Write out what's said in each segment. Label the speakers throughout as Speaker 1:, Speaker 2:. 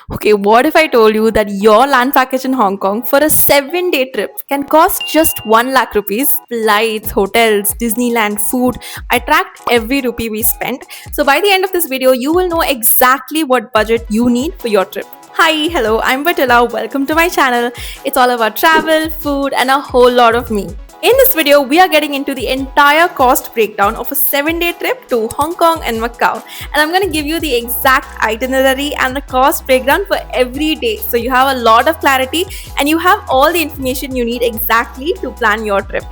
Speaker 1: Okay, what if I told you that your land package in Hong Kong for a 7-day trip can cost just 1 lakh rupees? Flights, hotels, Disneyland, food. I tracked every rupee we spent. So by the end of this video, you will know exactly what budget you need for your trip. Hi, hello, I'm Vatila. Welcome to my channel. It's all about travel, food, and a whole lot of me. In this video, we are getting into the entire cost breakdown of a 7-day trip to Hong Kong and Macau. And I'm going to give you the exact itinerary and the cost breakdown for every day. So you have a lot of clarity and you have all the information you need exactly to plan your trip.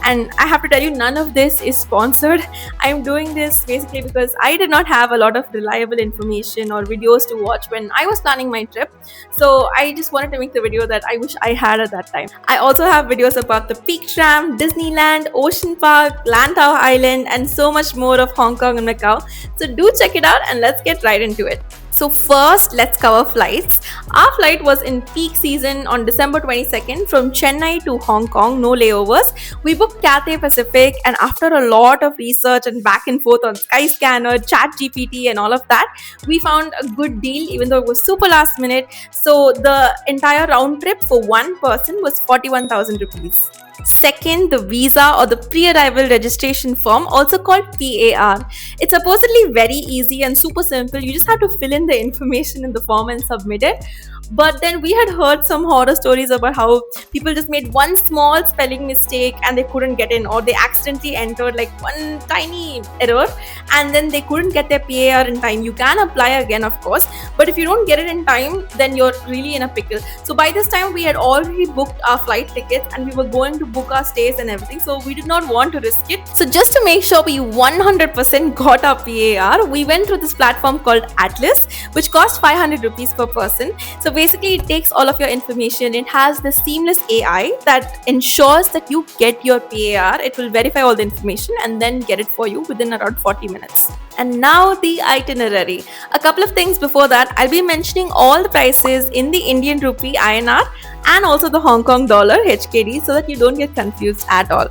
Speaker 1: And I have to tell you, none of this is sponsored. I'm doing this basically because I did not have a lot of reliable information or videos to watch when I was planning my trip. So I just wanted to make the video that I wish I had at that time. I also have videos about the Peak Tram, Disneyland, Ocean Park, Lantau Island, and so much more of Hong Kong and Macau. So do check it out and let's get right into it. So first, let's cover flights. Our flight was in peak season on December 22nd from Chennai to Hong Kong, no layovers. We booked Cathay Pacific, and after a lot of research and back and forth on Skyscanner, ChatGPT and all of that, we found a good deal even though it was super last minute. So the entire round trip for one person was 41,000 rupees. Second, the visa or the pre-arrival registration form, also called PAR. It's supposedly very easy and super simple. You just have to fill in the information in the form and submit it. But then we had heard some horror stories about how people just made one small spelling mistake and they couldn't get in, or they accidentally entered like one tiny error and then they couldn't get their PAR in time. You can apply again, of course, but if you don't get it in time, then you're really in a pickle. So by this time, we had already booked our flight tickets and we were going to book our stays and everything, so we did not want to risk it. So just to make sure we 100% got our PAR, we went through this platform called Atlas, which cost 500 rupees per person. So basically, it takes all of your information. It has the seamless AI that ensures that you get your PAR. It will verify all the information and then get it for you within around 40 minutes. And now the itinerary. A couple of things before that, I'll be mentioning all the prices in the Indian rupee INR and also the Hong Kong dollar HKD so that you don't get confused at all.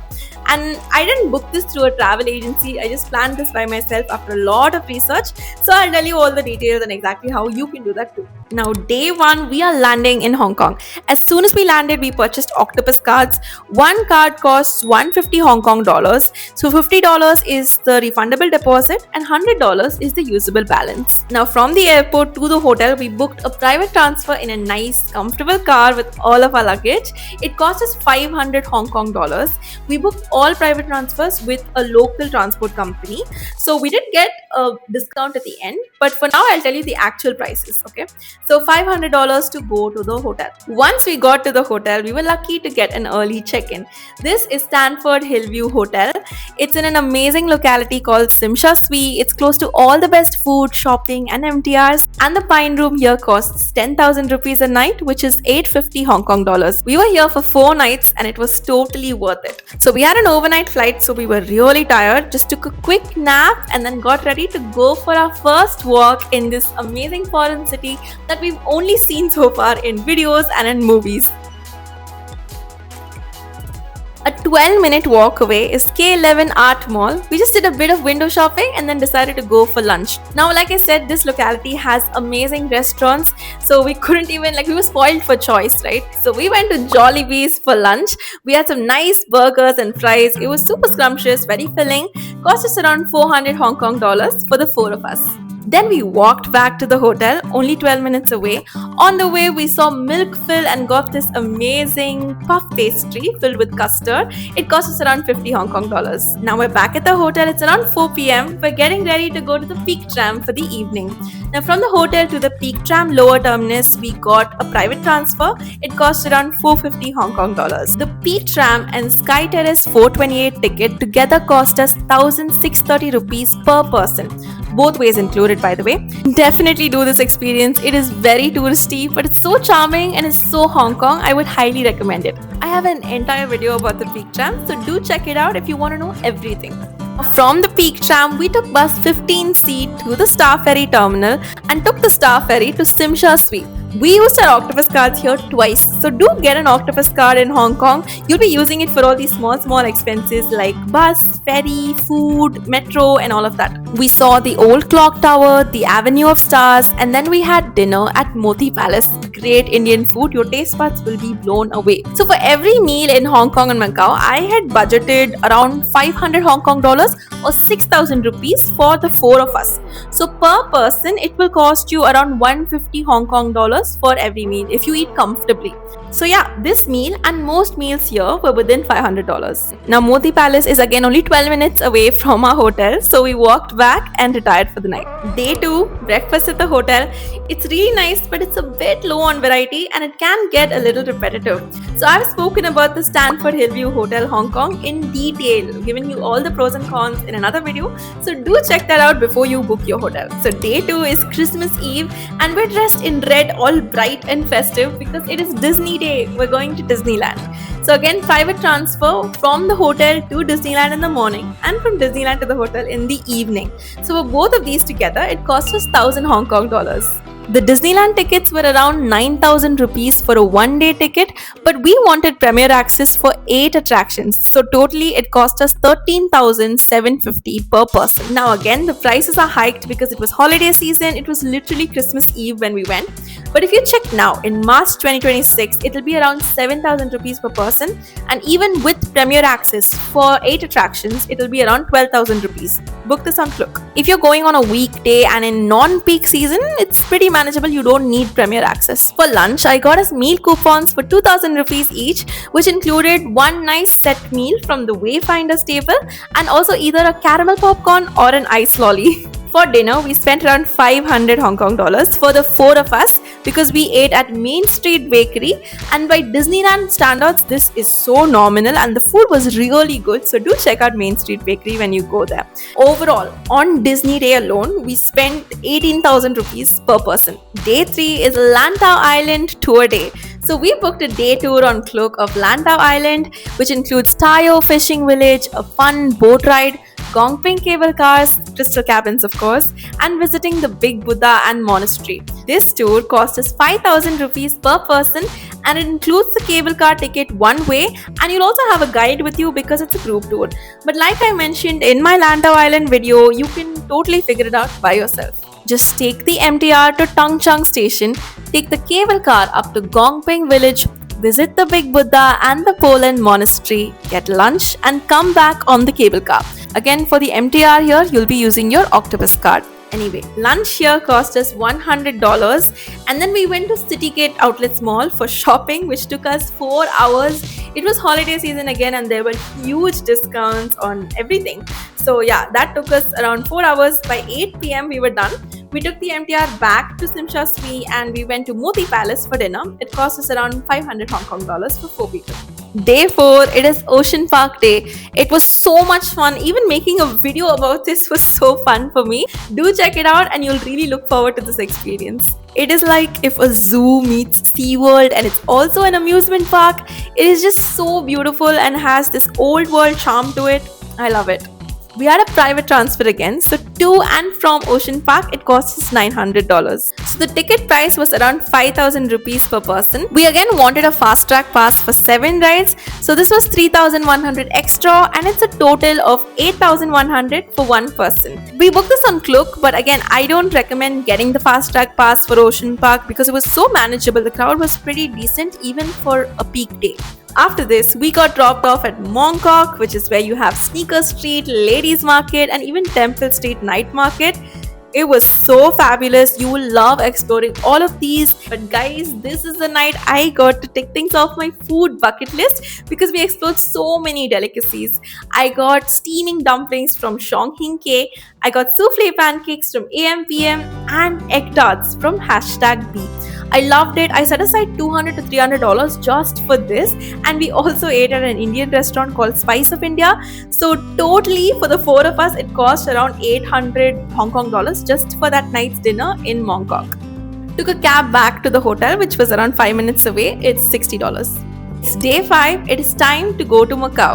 Speaker 1: And I didn't book this through a travel agency. I just planned this by myself after a lot of research. So I'll tell you all the details and exactly how you can do that too. Now, day one, we are landing in Hong Kong. As soon as we landed, we purchased Octopus cards. One card costs 150 Hong Kong dollars. So $50 is the refundable deposit and $100 is the usable balance. Now, from the airport to the hotel, we booked a private transfer in a nice, comfortable car with all of our luggage. It cost us 500 Hong Kong dollars. We booked all private transfers with a local transport company. So we did get a discount at the end, but for now I'll tell you the actual prices, okay? So $500 to go to the hotel. Once we got to the hotel, we were lucky to get an early check-in. This is Stanford Hillview Hotel. It's in an amazing locality called Simsha Sui. It's close to all the best food, shopping and MTRs. And the Pine Room here costs 10,000 rupees a night, which is 850 Hong Kong dollars. We were here for 4 nights and it was totally worth it. So we had an overnight flight, so we were really tired. Just took a quick nap and then got ready to go for our first walk in this amazing foreign city that we've only seen so far in videos and in movies. A 12-minute walk away is K11 Art Mall. We just did a bit of window shopping and then decided to go for lunch. Now, like I said, this locality has amazing restaurants, so we couldn't even, we were spoiled for choice, right? So we went to Jollibee's for lunch. We had some nice burgers and fries. It was super scrumptious, very filling. Cost us around 400 Hong Kong dollars for the 4 of us. Then we walked back to the hotel, only 12 minutes away. On the way, we saw Milk Fill and got this amazing puff pastry filled with custard. It cost us around 50 Hong Kong dollars. Now we're back at the hotel. It's around 4 p.m. We're getting ready to go to the Peak Tram for the evening. Now from the hotel to the Peak Tram lower terminus, we got a private transfer. It cost around 450 Hong Kong dollars. The Peak Tram and Sky Terrace 428 ticket together cost us 1,630 rupees per person. Both ways included, by the way. Definitely do this experience. It is very touristy, but it's so charming and it's so Hong Kong. I would highly recommend it. I have an entire video about the Peak Tram, so do check it out if you want to know everything. From the Peak Tram, we took bus 15C to the Star Ferry terminal and took the Star Ferry to Simsha Sui. We used our octopus cards here twice. So do get an octopus card in Hong Kong. You'll be using it for all these small expenses like bus, ferry, food, metro and all of that. We saw the old clock tower, the Avenue of Stars, and then we had dinner at Moti Palace. Great Indian food. Your taste buds will be blown away. So for every meal in Hong Kong and Macau, I had budgeted around 500 Hong Kong dollars or 6,000 rupees for the four of us. So per person, it will cost you around 150 Hong Kong dollars for every meal if you eat comfortably. So yeah, this meal and most meals here were within $500. Now Moti Palace is again only 12 minutes away from our hotel, so we walked back and retired for the night. Day 2, breakfast at the hotel. It's really nice, but it's a bit low on variety and it can get a little repetitive. So I've spoken about the Stanford Hillview Hotel Hong Kong in detail, giving you all the pros and cons in another video. So do check that out before you book your hotel. So day 2 is Christmas Eve and we're dressed in red, all bright and festive because it is Disney Day. We're going to Disneyland. So again, private transfer from the hotel to Disneyland in the morning and from Disneyland to the hotel in the evening. So for both of these together, it cost us 1,000 Hong Kong dollars. The Disneyland tickets were around 9,000 rupees for a one-day ticket, but we wanted premier access for 8 attractions. So totally it cost us 13,750 per person. Now again, the prices are hiked because it was holiday season. It was literally Christmas Eve when we went. But if you check now, in March 2026, it will be around 7,000 rupees per person. And even with premier access for 8 attractions, it will be around 12,000 rupees. Book this on Klook. If you're going on a weekday and in non-peak season, it's pretty manageable. You don't need premier access. For lunch, I got us meal coupons for 2,000 rupees each, which included one nice set meal from the Wayfinder's table and also either a caramel popcorn or an ice lolly. For dinner, we spent around 500 Hong Kong dollars for the four of us because we ate at Main Street Bakery, and by Disneyland standards, this is so nominal and the food was really good. So do check out Main Street Bakery when you go there. Overall, on Disney Day alone, we spent 18,000 rupees per person. Day 3 is Lantau Island Tour Day. So we booked a day tour on Klook of Lantau Island, which includes Tayo Fishing Village, a fun boat ride, Gongping cable cars, crystal cabins of course, and visiting the Big Buddha and monastery. This tour cost us 5,000 rupees per person and it includes the cable car ticket one way, and you'll also have a guide with you because it's a group tour. But like I mentioned in my Lantau Island video, you can totally figure it out by yourself. Just take the MTR to Tung Chung station, take the cable car up to Gongping village, visit the Big Buddha and the Poland monastery, get lunch and come back on the cable car. Again, for the MTR here, you'll be using your octopus card. Anyway, lunch here cost us $100 and then we went to Citygate Outlets Mall for shopping, which took us 4 hours. It was holiday season again and there were huge discounts on everything. So yeah, that took us around 4 hours. By 8 p.m. we were done. We took the MTR back to Simsha Sui and we went to Moti Palace for dinner. It cost us around 500 Hong Kong dollars for 4 people. Day 4, it is Ocean Park Day. It was so much fun. Even making a video about this was so fun for me. Do check it out and you'll really look forward to this experience. It is like if a zoo meets SeaWorld and it's also an amusement park. It is just so beautiful and has this old world charm to it. I love it. We had a private transfer again, so to and from Ocean Park, it cost us $900. So the ticket price was around 5,000 rupees per person. We again wanted a fast track pass for 7 rides, so this was 3,100 extra and it's a total of 8,100 for one person. We booked this on Klook, but again, I don't recommend getting the fast track pass for Ocean Park because it was so manageable. The crowd was pretty decent even for a peak day. After this, we got dropped off at Mong Kok, which is where you have Sneaker Street, Ladies Market, and even Temple Street Night Market. It was so fabulous. You will love exploring all of these. But guys, this is the night I got to take things off my food bucket list because we explored so many delicacies. I got steaming dumplings from Shong Hing K. I got souffle pancakes from AMPM and egg tarts from #B. I loved it. I set aside $200 to $300 just for this, and we also ate at an Indian restaurant called Spice of India. So totally for the 4 of us, it cost around 800 Hong Kong dollars just for that night's dinner in Mongkok. Took a cab back to the hotel, which was around 5 minutes away. It's $60. It's day 5. It is time to go to Macau.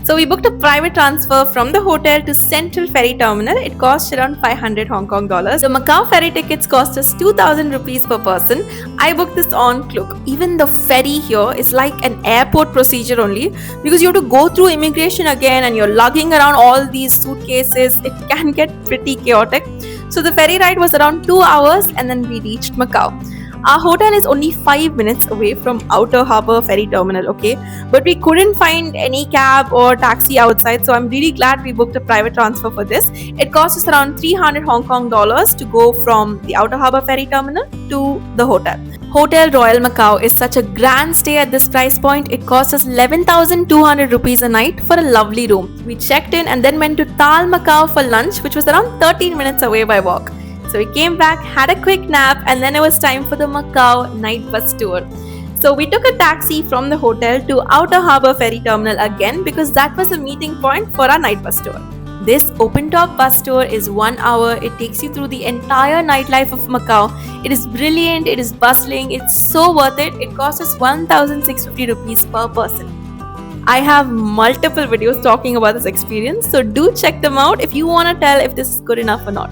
Speaker 1: So we booked a private transfer from the hotel to Central Ferry Terminal. It cost around 500 Hong Kong dollars. The Macau ferry tickets cost us 2,000 rupees per person. I booked this on Klook. Even the ferry here is like an airport procedure only, because you have to go through immigration again and you're lugging around all these suitcases. It can get pretty chaotic. So the ferry ride was around 2 hours and then we reached Macau. Our hotel is only 5 minutes away from Outer Harbour Ferry Terminal, okay? But we couldn't find any cab or taxi outside, so I'm really glad we booked a private transfer for this. It cost us around 300 Hong Kong dollars to go from the Outer Harbour Ferry Terminal to the hotel. Hotel Royal Macau is such a grand stay at this price point. It cost us 11,200 rupees a night for a lovely room. We checked in and then went to Tal Macau for lunch, which was around 13 minutes away by walk. So we came back, had a quick nap, and then it was time for the Macau night bus tour. So we took a taxi from the hotel to Outer Harbour Ferry Terminal again, because that was a meeting point for our night bus tour. This open-top bus tour is 1 hour. It takes you through the entire nightlife of Macau. It is brilliant, it is bustling, it's so worth it. It costs us 1,650 rupees per person. I have multiple videos talking about this experience, so do check them out if you want to tell if this is good enough or not.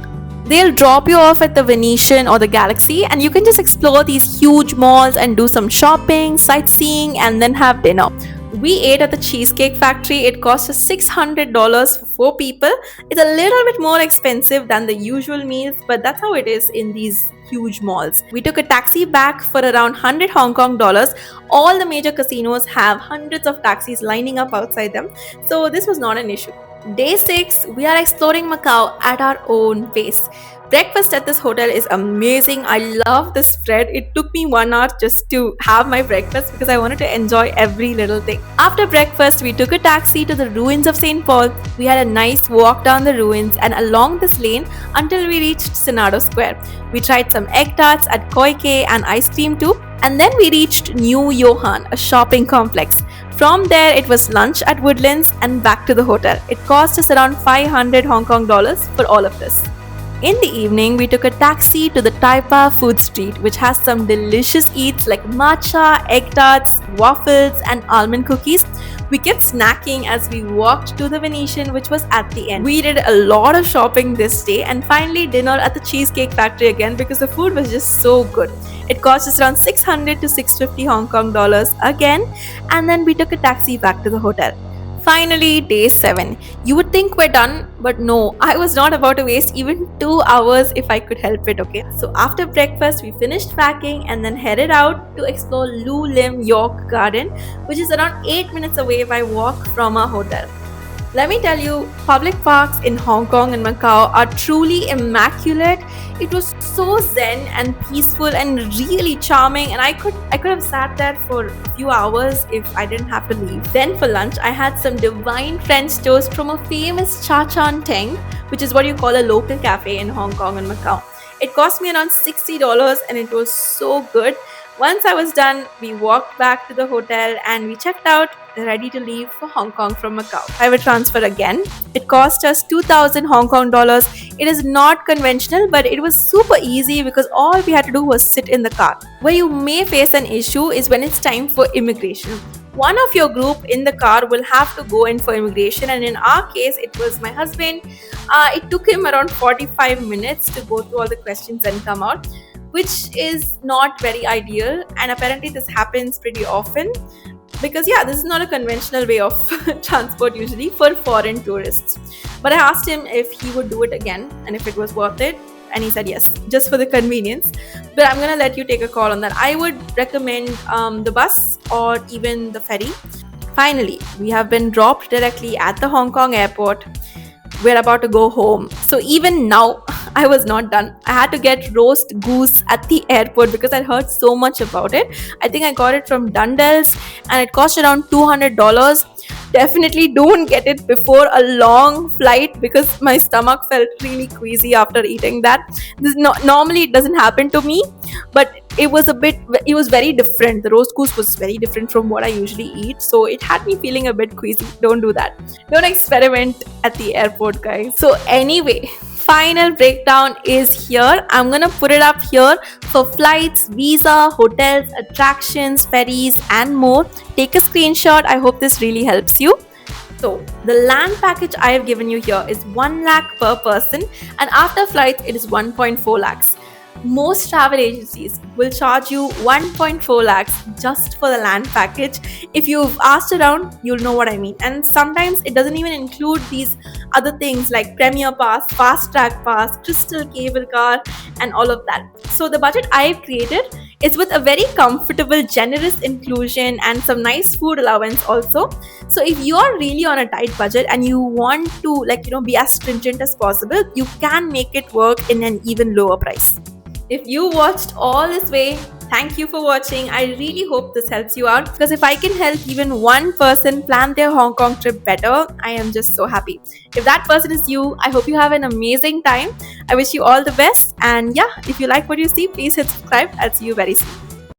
Speaker 1: They'll drop you off at the Venetian or the Galaxy, and you can just explore these huge malls and do some shopping, sightseeing, and then have dinner. We ate at the Cheesecake Factory. It cost us $600 for 4 people. It's a little bit more expensive than the usual meals, but that's how it is in these huge malls. We took a taxi back for around 100 Hong Kong dollars. All the major casinos have hundreds of taxis lining up outside them, so this was not an issue. Day 6, we are exploring Macau at our own pace. Breakfast at this hotel is amazing. I love the spread. It took me 1 hour just to have my breakfast because I wanted to enjoy every little thing. After breakfast, we took a taxi to the ruins of St. Paul. We had a nice walk down the ruins and along this lane until we reached Senado Square. We tried some egg tarts at Koi K and ice cream too. And then we reached New Johan, a shopping complex. From there, it was lunch at Woodlands and back to the hotel. It cost us around 500 Hong Kong dollars for all of this. In the evening, we took a taxi to the Taipa Food Street, which has some delicious eats like matcha, egg tarts, waffles, and almond cookies. We kept snacking as we walked to the Venetian, which was at the end. We did a lot of shopping this day and finally dinner at the Cheesecake Factory again because the food was just so good. It cost us around 600 to 650 Hong Kong dollars again, and then we took a taxi back to the hotel. Finally, day 7. You would think we're done, but no, I was not about to waste even 2 hours if I could help it, okay? So after breakfast, we finished packing and then headed out to explore Lu Lim York Garden, which is around 8 minutes away by walk from our hotel. Let me tell you, public parks in Hong Kong and Macau are truly immaculate. It was so zen and peaceful and really charming, and I could have sat there for a few hours if I didn't have to leave. Then for lunch, I had some divine French toast from a famous Cha Chan Teng, which is what you call a local cafe in Hong Kong and Macau. It cost me around $60 and it was so good. Once I was done, we walked back to the hotel and we checked out, ready to leave for Hong Kong from Macau. Private transfer again. It cost us 2,000 Hong Kong dollars. It is not conventional, but it was super easy because all we had to do was sit in the car. Where you may face an issue is when it's time for immigration. One of your group in the car will have to go in for immigration, and in our case, it was my husband. It took him around 45 minutes to go through all the questions and come out, which is not very ideal, and apparently this happens pretty often because this is not a conventional way of transport usually for foreign tourists. But I asked him if he would do it again and if it was worth it, and he said yes, just for the convenience. But I'm gonna let you take a call on that. I would recommend the bus or even the ferry. Finally, we have been dropped directly at the Hong Kong airport. We're about to go home. So even now, I was not done. I had to get roast goose at the airport because I heard so much about it. I think I got it from Dundell's and it cost around $200. Definitely don't get it before a long flight because my stomach felt really queasy after eating that. Normally it doesn't happen to me, but it was very different. The roast goose was very different from what I usually eat, so it had me feeling a bit queasy. Don't do that. Don't experiment at the airport, guys. So anyway, final breakdown is here. I'm gonna put it up here for flights, visa, hotels, attractions, ferries, and more. Take a screenshot. I hope this really helps you. So, the land package I have given you here is 1 lakh per person, and after flights, it is 1.4 lakhs. Most travel agencies will charge you 1.4 lakhs just for the land package. If you've asked around, you'll know what I mean. And sometimes it doesn't even include these other things like Premier Pass, Fast Track Pass, Crystal Cable Car, and all of that. So, the budget I've created is with a very comfortable, generous inclusion and some nice food allowance also. So if you're really on a tight budget and you want to be as stringent as possible, you can make it work in an even lower price. If you watched all this way, thank you for watching. I really hope this helps you out, because if I can help even one person plan their Hong Kong trip better, I am just so happy. If that person is you, I hope you have an amazing time. I wish you all the best. And yeah, if you like what you see, please hit subscribe. I'll see you very soon.